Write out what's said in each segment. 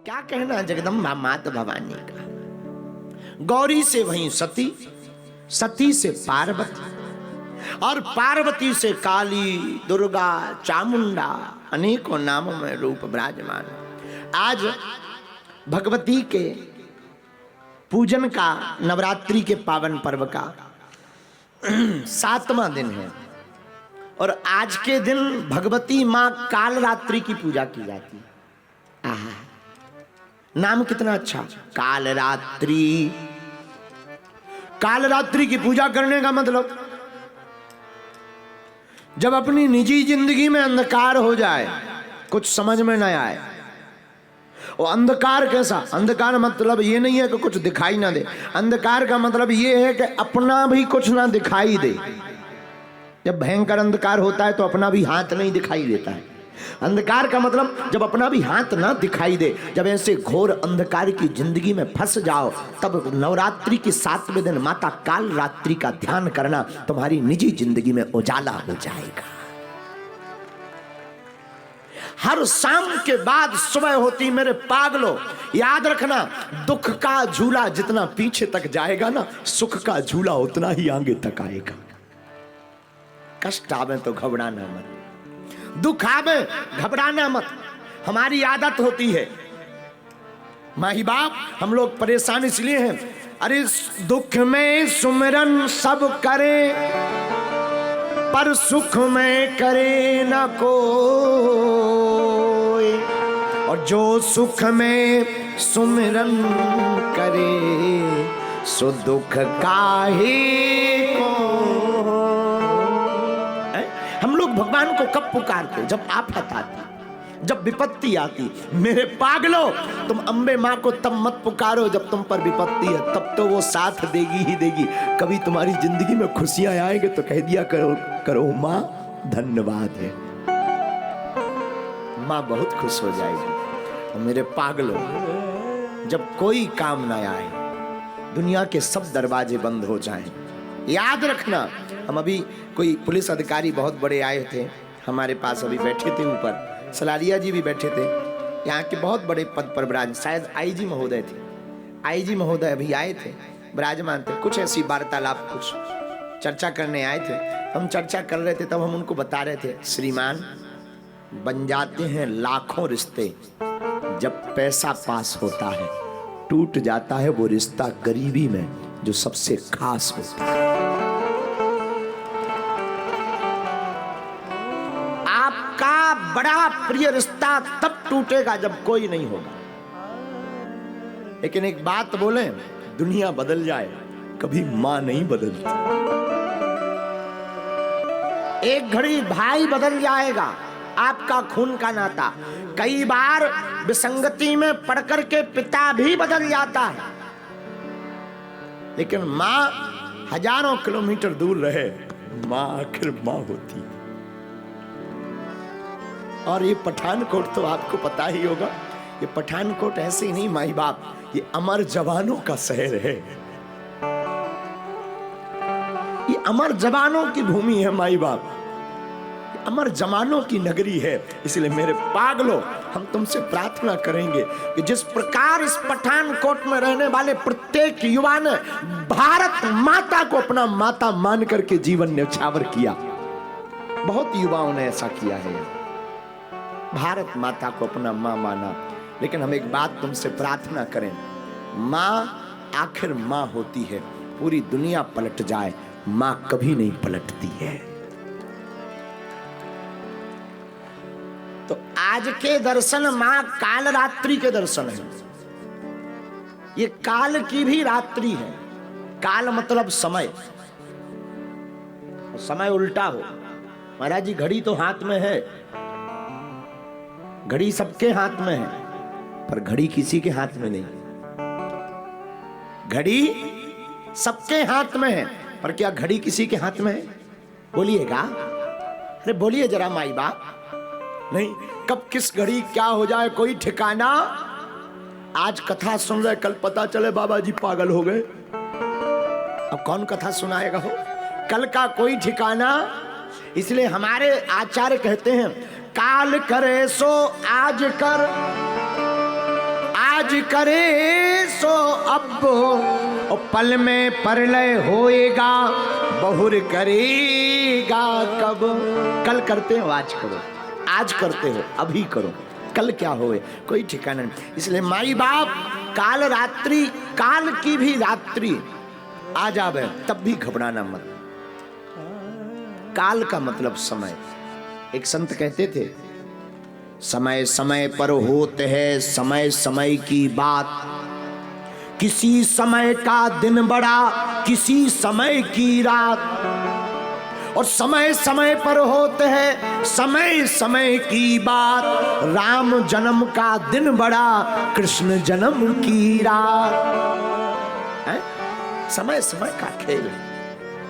क्या कहना जगदम्बा मात भवानी का। गौरी से वहीं सती, सती से पार्वती, और पार्वती से काली, दुर्गा, चामुंडा, अनेकों नामों में रूप विराजमान। आज भगवती के पूजन का, नवरात्रि के पावन पर्व का 7वां दिन है और आज के दिन भगवती मां कालरात्रि की पूजा की जाती है। आहा, नाम कितना अच्छा, कालरात्रि। कालरात्रि की पूजा करने का मतलब जब अपनी निजी जिंदगी में अंधकार हो जाए, कुछ समझ में न आए। वो अंधकार कैसा? अंधकार मतलब ये नहीं है कि कुछ दिखाई ना दे, अंधकार का मतलब ये है कि अपना भी कुछ ना दिखाई दे। जब भयंकर अंधकार होता है तो अपना भी हाथ नहीं दिखाई देता है। अंधकार का मतलब जब अपना भी हाथ ना दिखाई दे, जब ऐसे घोर अंधकार की जिंदगी में फंस जाओ, तब नवरात्रि के 7वें दिन माता काल रात्रि का ध्यान करना, तुम्हारी निजी जिंदगी में उजाला हो जाएगा। हर शाम के बाद सुबह होती मेरे पागलों, याद रखना, दुख का झूला जितना पीछे तक जाएगा ना, सुख का झूला उतना ही आगे तक आएगा। कष्ट आवे तो घबराना मत, दुख आवे घबराना मत। हमारी आदत होती है, माही बाप हम लोग परेशान इसलिए हैं, अरे दुख में सुमिरन सब करे पर सुख में करे ना कोई, और जो सुख में सुमिरन करे सो दुख काहे को। हम लोग भगवान को कब पुकारते? जब आफत आती, जब विपत्ति आती। मेरे पागलों, तुम अम्बे माँ को तब मत पुकारो जब तुम पर विपत्ति है, तब तो वो साथ देगी ही देगी। कभी तुम्हारी जिंदगी में खुशियां आएंगे तो कह दिया करो, करो माँ धन्यवाद है, माँ बहुत खुश हो जाएगी। और मेरे पागलों, जब कोई काम ना आए, दुनिया के सब दरवाजे बंद हो जाएं, याद रखना। हम अभी कोई पुलिस अधिकारी बहुत बड़े आए थे हमारे पास, अभी बैठे थे ऊपर, सलारिया जी भी बैठे थे, यहाँ के बहुत बड़े पद पर विराज, शायद आईजी महोदय थे, आईजी महोदय अभी आए थे, विराजमान थे। कुछ ऐसी वार्तालाप, कुछ चर्चा करने आए थे। हम चर्चा कर रहे थे, तब हम उनको बता रहे थे, श्रीमान बन जाते हैं लाखों रिश्ते, जब पैसा पास होता है टूट जाता है वो रिश्ता गरीबी में जो सबसे खास होता है। आपका बड़ा प्रिय रिश्ता तब टूटेगा जब कोई नहीं होगा। लेकिन एक बात बोले, दुनिया बदल जाए, कभी मां नहीं बदलती। एक घड़ी भाई बदल जाएगा, आपका खून का नाता। कई बार विसंगति में पड़कर के पिता भी बदल जाता है, लेकिन मां हजारों किलोमीटर दूर रहे, मां आखिर मां होती है। और ये पठानकोट तो आपको पता ही होगा, ये पठानकोट ऐसे ही नहीं माई बाप, ये अमर जवानों का शहर है, ये अमर जवानों की भूमि है माई बाप, अमर जवानों की नगरी है। इसलिए मेरे पागलों, हम तुमसे प्रार्थना करेंगे कि जिस प्रकार इस पठानकोट में रहने वाले प्रत्येक युवा ने भारत माता को अपना माता मान करके जीवन न्यौछावर किया, बहुत युवाओं ने ऐसा किया है, भारत माता को अपना मां माना। लेकिन हम एक बात तुमसे प्रार्थना करें, मां आखिर मां होती है। पूरी दुनिया पलट जाए, मां कभी नहीं पलटती है। तो आज के दर्शन मां काल रात्रि के दर्शन है। ये काल की भी रात्रि है। काल मतलब समय, समय उल्टा हो। महाराज जी, घड़ी तो हाथ में है, घड़ी सबके हाथ में है, पर घड़ी किसी के हाथ में नहीं। घड़ी सबके हाथ में है, पर क्या घड़ी किसी के हाथ में है? बोलिएगा, अरे बोलिए जरा माई बाप। नहीं, कब किस घड़ी क्या हो जाए कोई ठिकाना। आज कथा सुन रहे, कल पता चले बाबा जी पागल हो गए, अब कौन कथा सुनाएगा हो? कल का कोई ठिकाना। इसलिए हमारे आचार्य कहते हैं, काल करे सो आज कर, राज करे सो अब, और पल में परलय होएगा, बहुर करेगा कब। कल करते हो आज करो, आज करते हो अभी करो, कल क्या होए कोई ठिकाना नहीं। इसलिए माई बाप काल रात्रि, काल की भी रात्रि आ जावे तब भी घबराना मत। काल का मतलब समय। एक संत कहते थे, समय समय पर होते है समय समय की बात, किसी समय का दिन बड़ा किसी समय की रात, और समय समय पर होते है समय समय की बात, राम जन्म का दिन बड़ा कृष्ण जन्म की रात है? समय समय का खेल।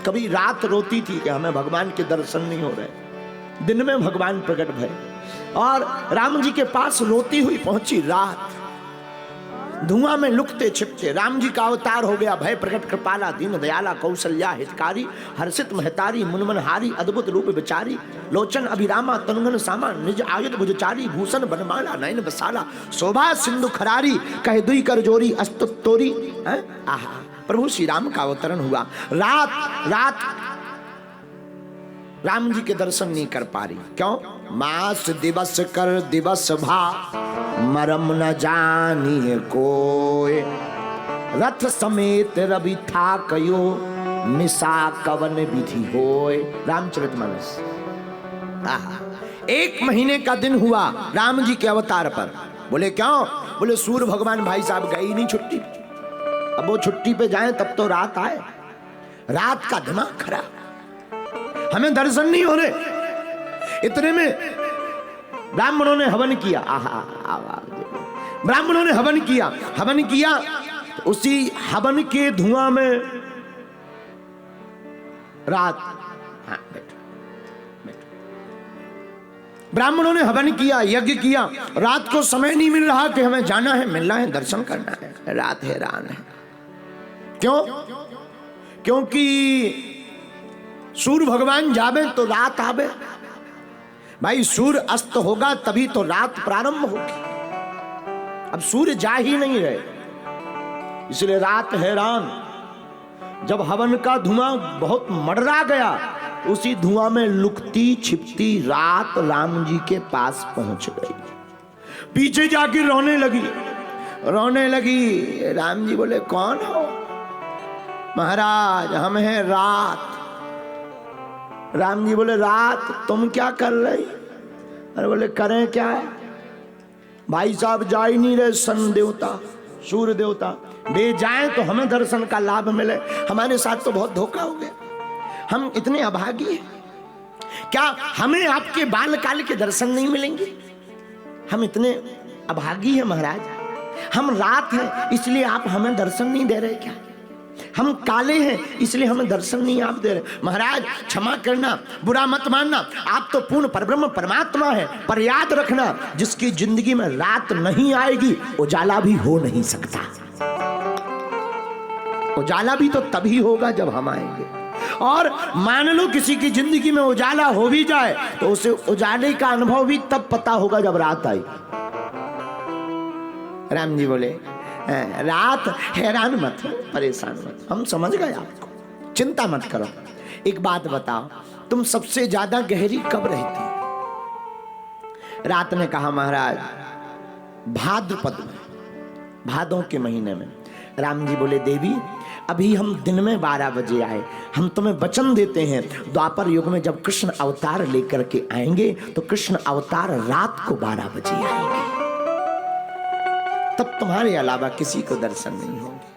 कभी रात रोती थी कि हमें भगवान के दर्शन नहीं हो रहे, दिन में भगवान प्रकट भय, और राम जी के पास रोती हुई पहुंची रात, धुआं में लुकते छिपते राम जी का अवतार हो गया। भय प्रकट कृपाला दीन दयाला कौशल्या हितकारी, हर्षित महतारी मुनमन हारी, अद्भुत रूप विचारी, लोचन अभिरामा तनुगन सामा, निज आयुध भुजचारी, भूषण बनमाला नयन बसाला, शोभा सिंधु खरारी, कह दुई कर जोरी अस्तुत तोरी। आहा, प्रभु श्री राम का अवतरण हुआ। रात रात राम जी के दर्शन नहीं कर पा रही, क्यों? मास दिवस कर दिवस भा, मरम न जानिए कोय, रथ समेत रवि था कयो, निशा कवन विधि होय। रामचरितमानस। एक महीने का दिन हुआ राम जी के अवतार पर। बोले क्यों? बोले सूर्य भगवान भाई साहब गए ही नहीं छुट्टी, अब वो छुट्टी पे जाएं तब तो रात आए। रात का दिमाग खराब, हमें दर्शन नहीं हो रहे। इतने में ब्राह्मणों ने हवन किया। ब्राह्मणों ने हवन किया, हवन किया तो उसी हवन के धुआं में रात। हाँ, बैठो बैठो। ब्राह्मणों ने हवन किया, यज्ञ किया, रात को समय नहीं मिल रहा कि हमें जाना है, मिलना है, दर्शन करना है। रात हैरान है। क्यों? क्योंकि सूर्य भगवान जावे तो रात आवे। भाई सूर्य अस्त होगा तभी तो रात प्रारंभ होगी। अब सूर्य जा ही नहीं रहे, इसलिए रात हैरान। जब हवन का धुआं बहुत मडरा गया, उसी धुआं में लुकती छिपती रात राम जी के पास पहुंच गई। पीछे जाकर रोने लगी, रोने लगी। राम जी बोले कौन हो? महाराज हम हैं रात। राम जी बोले रात तुम क्या कर रही? अरे बोले करें क्या? भाई साहब जा ही नहीं रहे, सन देवता सूर्य देवता, वे जाएं तो हमें दर्शन का लाभ मिले। हमारे साथ तो बहुत धोखा हो गया, हम इतने अभागी हैं। क्या हमें आपके बालकाल के दर्शन नहीं मिलेंगे? हम इतने अभागी हैं महाराज। हम रात हैं इसलिए आप हमें दर्शन नहीं दे रहे क्या? हम काले हैं इसलिए हमें दर्शन नहीं आप दे रहे। महाराज क्षमा करना, बुरा मत मानना, आप तो पूर्ण परब्रह्म परमात्मा है, पर याद रखना जिसकी जिंदगी में रात नहीं आएगी उजाला भी हो नहीं सकता। उजाला भी तो तभी होगा जब हम आएंगे। और मान लो किसी की जिंदगी में उजाला हो भी जाए तो उसे उजाले का अनुभव भी तब पता होगा जब रात आई। राम जी बोले रात हैरान मत हो, परेशान मत, हम समझ गए आपको, चिंता मत करो। एक बात बताओ, तुम सबसे ज्यादा गहरी कब रहती? रात ने कहा महाराज भाद्रपद में, भादों के महीने में। राम जी बोले देवी अभी हम दिन में 12 बजे आए, हम तुम्हें वचन देते हैं द्वापर युग में जब कृष्ण अवतार लेकर के आएंगे तो कृष्ण अवतार रात को 12 बजे आएंगे, तब तुम्हारे अलावा किसी को दर्शन नहीं होंगे।